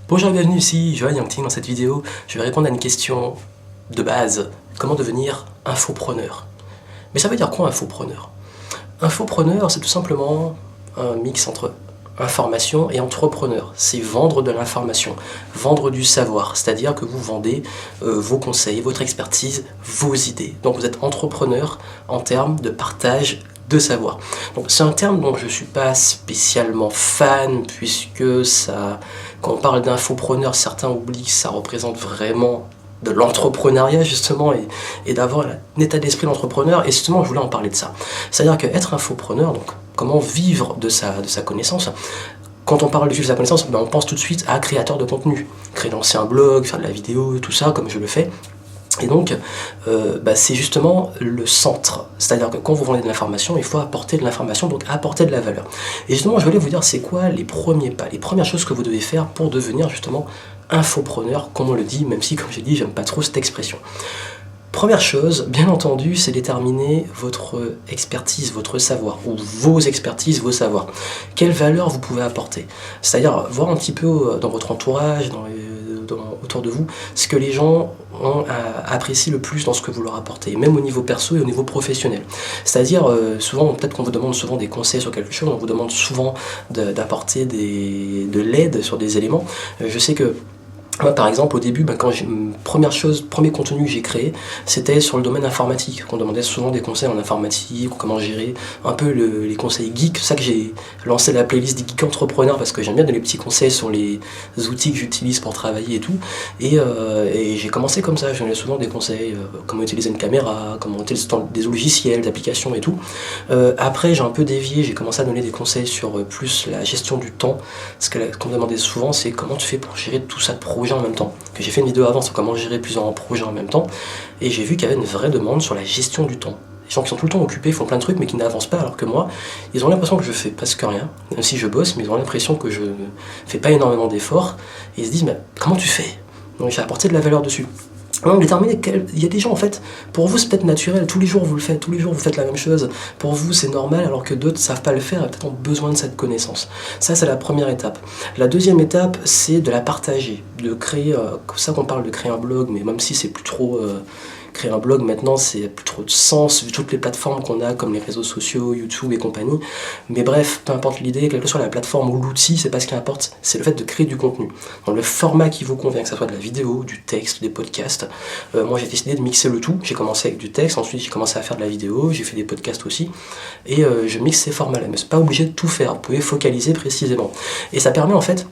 Bonjour et bienvenue ici, Johan Yangting. Dans cette vidéo, je vais répondre à une question de base. Comment devenir infopreneur? Mais ça veut dire quoi infopreneur? Infopreneur, c'est tout simplement un mix entre information et entrepreneur. C'est vendre de l'information, vendre du savoir, c'est-à-dire que vous vendez vos conseils, votre expertise, vos idées. Donc vous êtes entrepreneur en termes de partage de savoir. Donc c'est un terme dont je ne suis pas spécialement fan, puisque ça, quand on parle d'infopreneur, certains oublient que ça représente vraiment de l'entrepreneuriat justement et d'avoir un état d'esprit d'entrepreneur, et justement je voulais en parler de ça. C'est-à-dire qu'être infopreneur, donc comment vivre de sa connaissance. Quand on parle de vivre de sa connaissance, on pense tout de suite à créateur de contenu, créer un blog, faire de la vidéo, tout ça comme je le fais. Et donc, c'est justement le centre. C'est-à-dire que quand vous vendez de l'information, il faut apporter de l'information, donc apporter de la valeur. Et justement, je voulais vous dire, c'est quoi les premiers pas, les premières choses que vous devez faire pour devenir justement infopreneur, comme on le dit, même si, comme j'ai dit, j'aime pas trop cette expression. Première chose, bien entendu, c'est déterminer votre expertise, votre savoir, ou vos expertises, vos savoirs. Quelle valeur vous pouvez apporter? C'est-à-dire voir un petit peu dans votre entourage, autour de vous, ce que les gens apprécient le plus dans ce que vous leur apportez, même au niveau perso et au niveau professionnel. C'est-à-dire, souvent, peut-être qu'on vous demande souvent des conseils sur quelque chose, on vous demande souvent d'apporter de l'aide sur des éléments. Je sais que moi, par exemple, au début, premier contenu que j'ai créé, c'était sur le domaine informatique. On demandait souvent des conseils en informatique, ou comment gérer un peu les conseils geeks. C'est ça que j'ai lancé la playlist des geeks entrepreneurs, parce que j'aime bien donner des petits conseils sur les outils que j'utilise pour travailler et tout. Et j'ai commencé comme ça, je donnais souvent des conseils, comment utiliser une caméra, comment utiliser des logiciels, des applications et tout. Après, j'ai un peu dévié, j'ai commencé à donner des conseils sur plus la gestion du temps. Ce qu'on me demandait souvent, c'est comment tu fais pour gérer tout ça de projet en même temps. Que j'ai fait une vidéo avant sur comment gérer plusieurs projets en même temps, et j'ai vu qu'il y avait une vraie demande sur la gestion du temps. Les gens qui sont tout le temps occupés, font plein de trucs mais qui n'avancent pas, alors que moi, ils ont l'impression que je fais presque rien, même si je bosse, mais ils ont l'impression que je fais pas énormément d'efforts, et ils se disent mais comment tu fais? Donc j'ai apporté de la valeur dessus. Donc déterminer il y a des gens en fait, pour vous c'est peut-être naturel, tous les jours vous le faites, tous les jours vous faites la même chose, pour vous c'est normal, alors que d'autres ne savent pas le faire et peut-être ont besoin de cette connaissance. Ça c'est la première étape. La deuxième étape, c'est de la partager, de créer, c'est ça qu'on parle de créer un blog, mais même si c'est plus trop... créer un blog maintenant, c'est plus trop de sens vu toutes les plateformes qu'on a comme les réseaux sociaux, YouTube et compagnie. Mais bref, peu importe l'idée, quelle que soit la plateforme ou l'outil, c'est pas ce qui importe, c'est le fait de créer du contenu. Dans le format qui vous convient, que ce soit de la vidéo, du texte, des podcasts. Moi j'ai décidé de mixer le tout. J'ai commencé avec du texte, ensuite j'ai commencé à faire de la vidéo, j'ai fait des podcasts aussi. Et je mixe ces formats-là. Mais c'est pas obligé de tout faire, vous pouvez focaliser précisément. Et ça permet en fait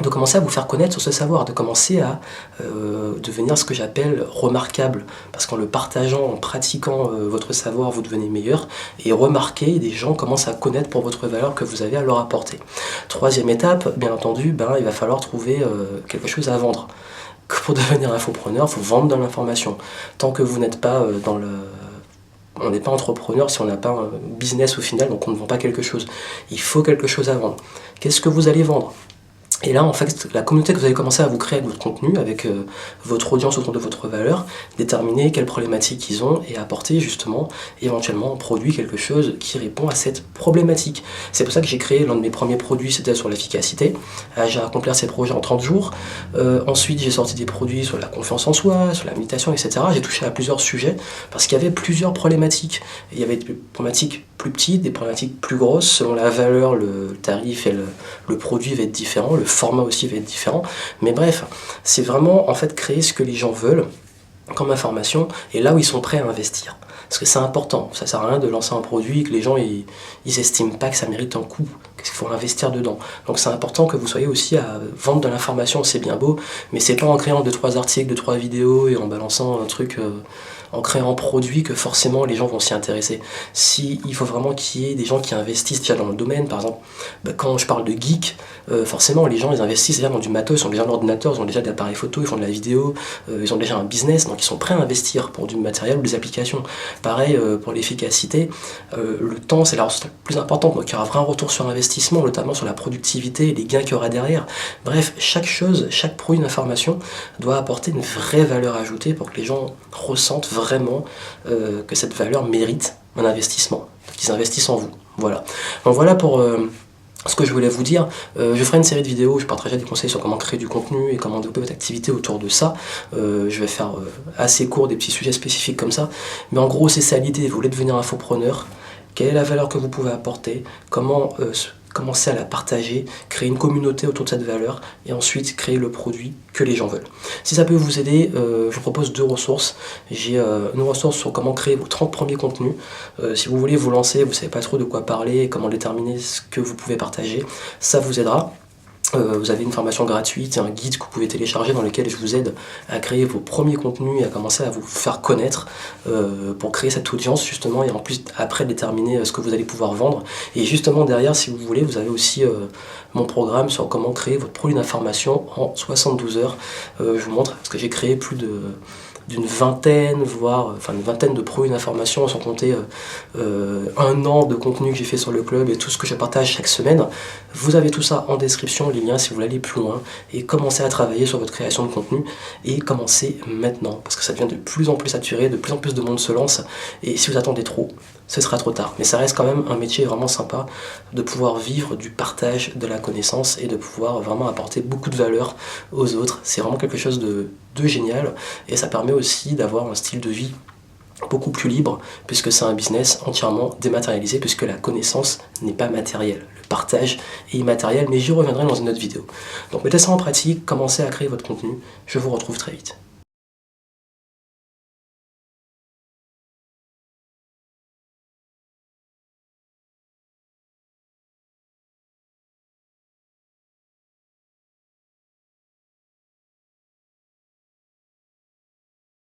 de commencer à vous faire connaître sur ce savoir, de commencer à devenir ce que j'appelle remarquable, parce qu'en le partageant, en pratiquant votre savoir, vous devenez meilleur, et remarquer, des gens commencent à connaître pour votre valeur que vous avez à leur apporter. Troisième étape, bien entendu, il va falloir trouver quelque chose à vendre. Pour devenir infopreneur, il faut vendre de l'information. Tant que vous n'êtes pas on n'est pas entrepreneur si on n'a pas un business au final, donc on ne vend pas quelque chose. Il faut quelque chose à vendre. Qu'est-ce que vous allez vendre ? Et là, en fait, la communauté que vous allez commencer à vous créer avec votre contenu, avec votre audience autour de votre valeur, déterminer quelles problématiques ils ont et apporter justement, éventuellement, un produit, quelque chose qui répond à cette problématique. C'est pour ça que j'ai créé l'un de mes premiers produits, c'était sur l'efficacité. J'ai accompli ces projets en 30 jours. Ensuite, j'ai sorti des produits sur la confiance en soi, sur la méditation, etc. J'ai touché à plusieurs sujets parce qu'il y avait plusieurs problématiques. Et il y avait des problématiques plus petites, des problématiques plus grosses. Selon la valeur, le tarif et le produit va être différent, le format aussi va être différent, mais bref, c'est vraiment en fait créer ce que les gens veulent comme information, et là où ils sont prêts à investir. Parce que c'est important, ça sert à rien de lancer un produit que les gens ils estiment pas que ça mérite un coût, qu'il faut investir dedans. Donc c'est important que vous soyez aussi à vendre de l'information, c'est bien beau, mais c'est pas en créant 2-3 articles, 2-3 vidéos et en balançant un truc, en créant un produit que forcément les gens vont s'y intéresser. Il faut vraiment qu'il y ait des gens qui investissent déjà dans le domaine, par exemple, quand je parle de geek, forcément les gens ils investissent déjà dans du matos, ils ont déjà un ordinateur, ils ont déjà des appareils photo, ils font de la vidéo, ils ont déjà un business, donc ils sont prêts à investir pour du matériel ou des applications. Pareil pour l'efficacité, le temps c'est la ressource la plus importante, donc il y aura un vrai retour sur investissement, notamment sur la productivité et les gains qu'il y aura derrière. Bref, chaque chose, chaque produit d'information doit apporter une vraie valeur ajoutée pour que les gens ressentent vraiment que cette valeur mérite un investissement, qu'ils investissent en vous. Voilà. Donc voilà pour ce que je voulais vous dire, je ferai une série de vidéos où je partagerai des conseils sur comment créer du contenu et comment développer votre activité autour de ça. Je vais faire assez court des petits sujets spécifiques comme ça, mais en gros c'est ça l'idée, vous voulez devenir infopreneur, quelle est la valeur que vous pouvez apporter, comment commencer à la partager, créer une communauté autour de cette valeur et ensuite créer le produit que les gens veulent. Si ça peut vous aider, je vous propose 2 ressources. J'ai une ressource sur comment créer vos 30 premiers contenus. Si vous voulez vous lancer, vous ne savez pas trop de quoi parler, comment déterminer ce que vous pouvez partager, ça vous aidera. Vous avez une formation gratuite, un guide que vous pouvez télécharger dans lequel je vous aide à créer vos premiers contenus et à commencer à vous faire connaître pour créer cette audience justement et en plus après déterminer ce que vous allez pouvoir vendre. Et justement derrière, si vous voulez, vous avez aussi mon programme sur comment créer votre produit d'information en 72 heures. Je vous montre parce que j'ai créé plus d'une vingtaine, voire une vingtaine de produits d'information sans compter 1 an de contenu que j'ai fait sur le club et tout ce que je partage chaque semaine. Vous avez tout ça en description, les liens si vous voulez aller plus loin et commencer à travailler sur votre création de contenu et commencer maintenant parce que ça devient de plus en plus saturé, de plus en plus de monde se lance et si vous attendez trop, ce sera trop tard. Mais ça reste quand même un métier vraiment sympa de pouvoir vivre du partage de la connaissance et de pouvoir vraiment apporter beaucoup de valeur aux autres. C'est vraiment quelque chose de génial et ça permet aussi d'avoir un style de vie beaucoup plus libre puisque c'est un business entièrement dématérialisé puisque la connaissance n'est pas matérielle. Le partage est immatériel mais j'y reviendrai dans une autre vidéo. Donc mettez ça en pratique, commencez à créer votre contenu. Je vous retrouve très vite.